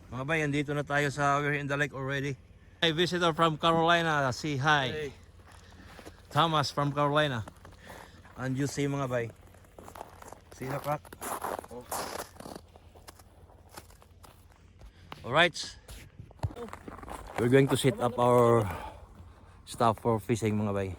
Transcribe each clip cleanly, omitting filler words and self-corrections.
Mga bay, andito na tayo sa we're in the lake already. A visitor from Carolina, say hi. Hey. Thomas from Carolina. And you see mga bay. See the crack? Oh. Alright. We're going to set up our stuff for fishing mga bay.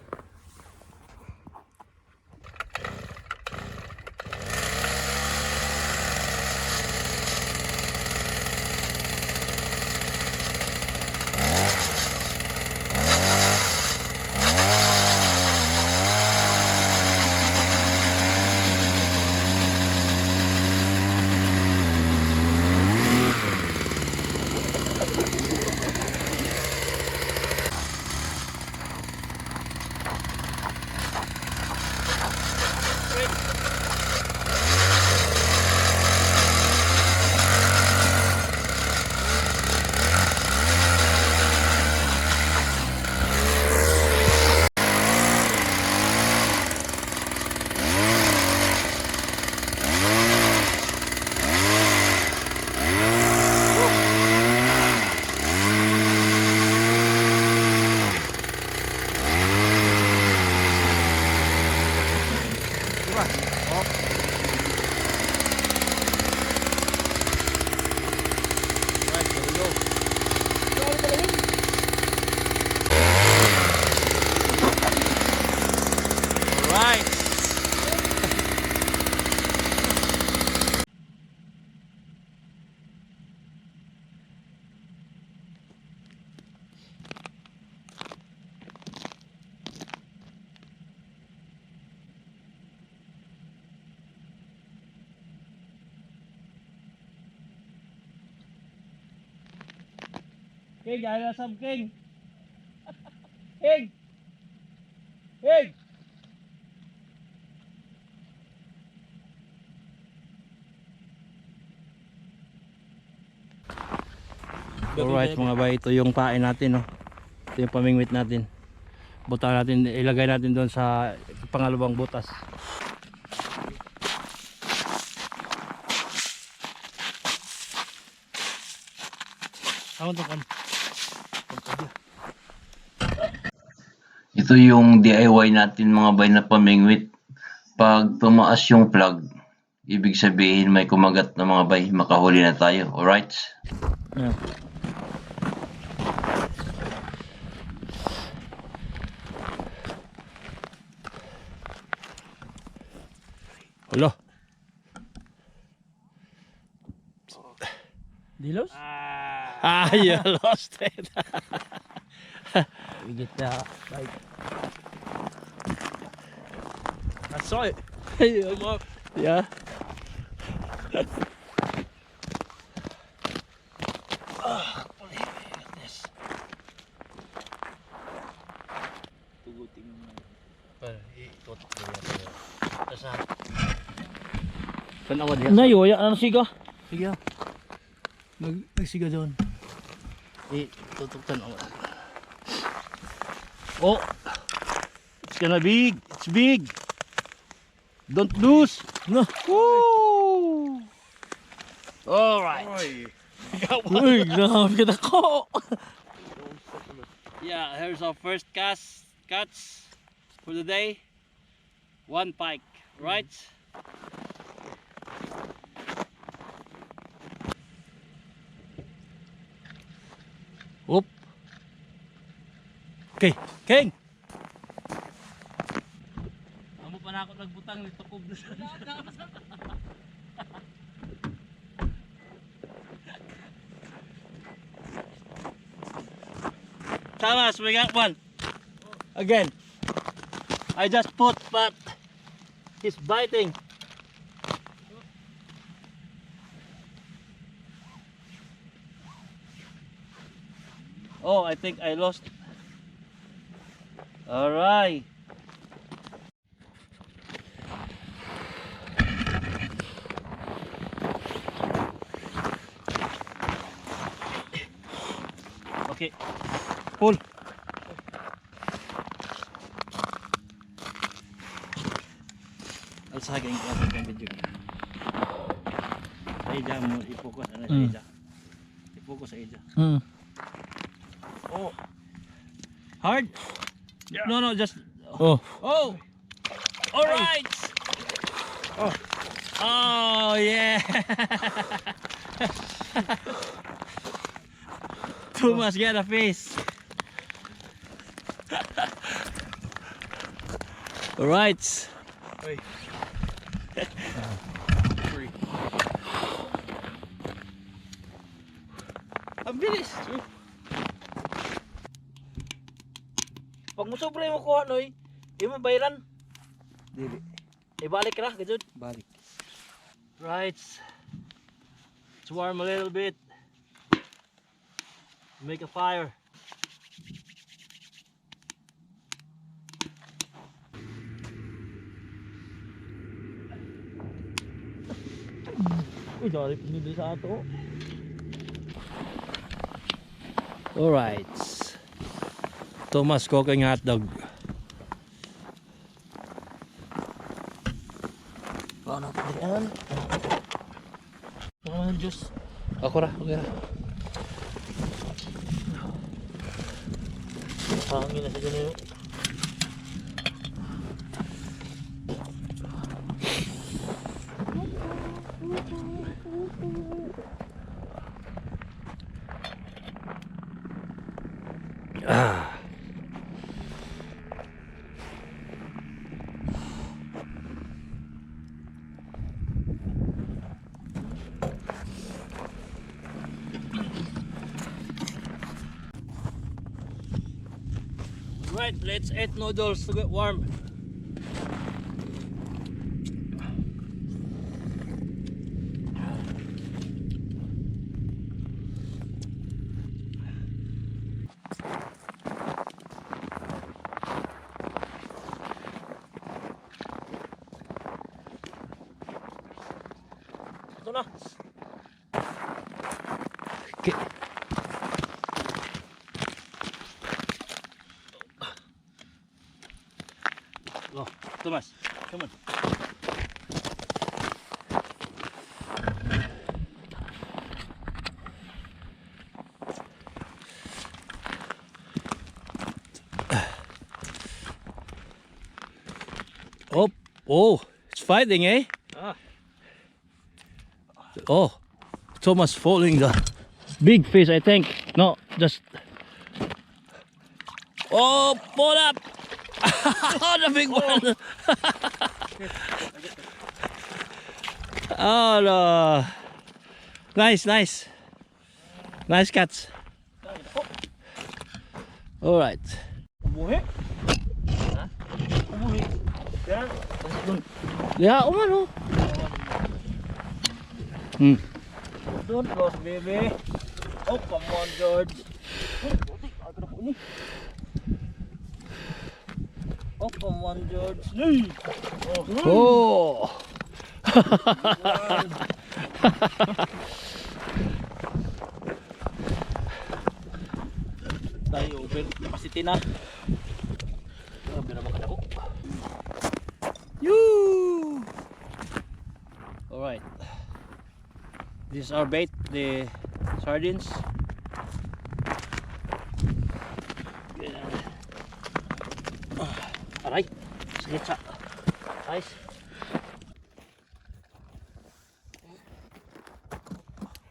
King, ayaw sam King. King. King. Alright mga bay, ito yung pain natin, no? Ito yung pamingwit natin. Buta natin, ilagay natin doon sa pangalawang butas. Ito yung DIY natin mga bay na pamingwit. Pag tumaas yung plug, ibig sabihin may kumagat na mga bay, makahuli na tayo. Alright? Yeah. Hello. Dilos? You lost it. We get that like I saw it. yeah. Tugutin mo. Ikot ko yan. Tanawa diyan. Nayo, ya ano siga? Sige. Nagsiga doon. Tutok tanawa. Oh. It's gonna big. It's big. Don't lose. No. Woo. All right. Uy, grabe ka ko. Yeah, here's our first catch for the day. One pike, right? Oop. Okay, King. Amo pa na ako nagbutang nito kog na sa. Thomas, we got one. Again. I just put, but he's biting. Oh, I think I lost. All right. Okay. Pull. Al saging ko sa video. Ay, mo i-focus ano sa Focus sa edge. Oh. Hard? Yeah. No, just... Oh. Oh! Alright! Oh. Oh, yeah! Too much get a fish. Alright. Hey. Free. Ang bilis. Pag mo sobre mo kuha noy, di mo bayaran. Dili. Ibalik ra gajud. Balik. Right. It's warm a little bit. Make a fire. Uy, dali pa nito sa ato. Alright. Thomas cooking hot dog. Ano pa yan? Ano juice? Ako ra, okay ra. Hangin na sa ganyan. Ah. Right, let's eat noodles to get warm. Ito na. Okay. Go, Thomas, come on. Oh, it's fighting, eh? Ah. Oh, Thomas falling the big fish, I think. No, just. Oh, pull up! Oh, the big one! Oh, no. Nice, nice. Nice catch. All right. Umuhi. Ha? Umuhi. Yan. Pasok dun. Yeah, oh, ano? Hmm. Dun, close baby. Oh, come on, George. Oh, buti. Ako na po ni. Oh, come on, George. Hey! Oh! Tayo, over capacity na. Grabe naman ka na ko. You! Alright. This is our bait, the sardines. Aray! Sakit sa eyes.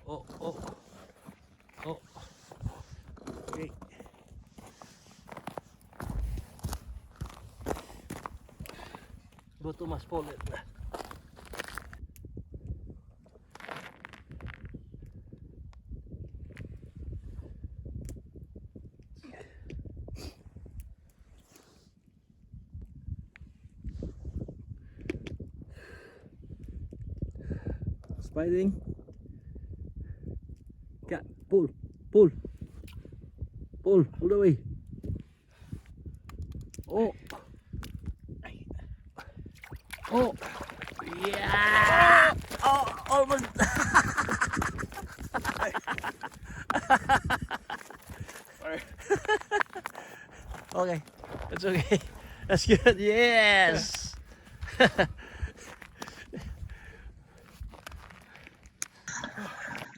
Oh, oh. Oh. Okay. Go to mas pull it. Fighting. Yeah, pull, pull, pull the way. Oh, oh, yeah. Oh, almost. Okay, that's okay. That's good. Yes.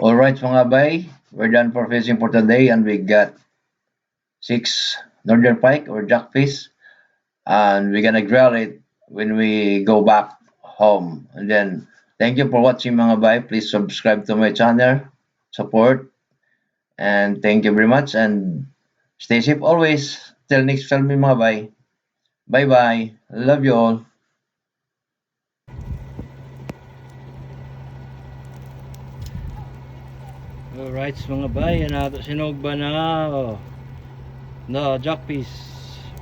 All Alright mga bay, we're done for fishing for today and we got 6 northern pike or jackfish and we're gonna grill it when we go back home. And then thank you for watching mga bay. Please subscribe to my channel, support, and thank you very much and stay safe always. Till next film mga bay. Bye bye. Love you all. Alright mga bay, yan nato sinog ba na no jackfish.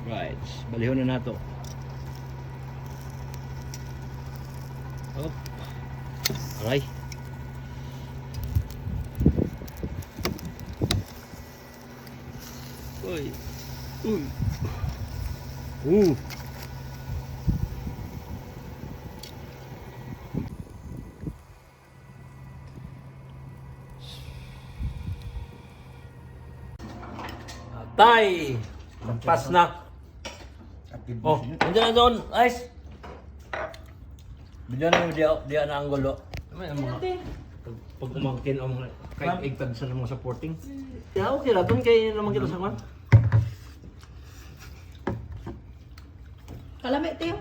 Right, balihon na nato. Oh. Aray. Uy. Uy. Tay! Pas na. Oh, nandiyan na doon. Ice! Bigyan na yung diya na ang gulo. May mga pag umangkin o mga kahit igtag sa mga supporting. Yeah, okay lang. Doon kayo naman kita sa kwan. Kalamit tayo.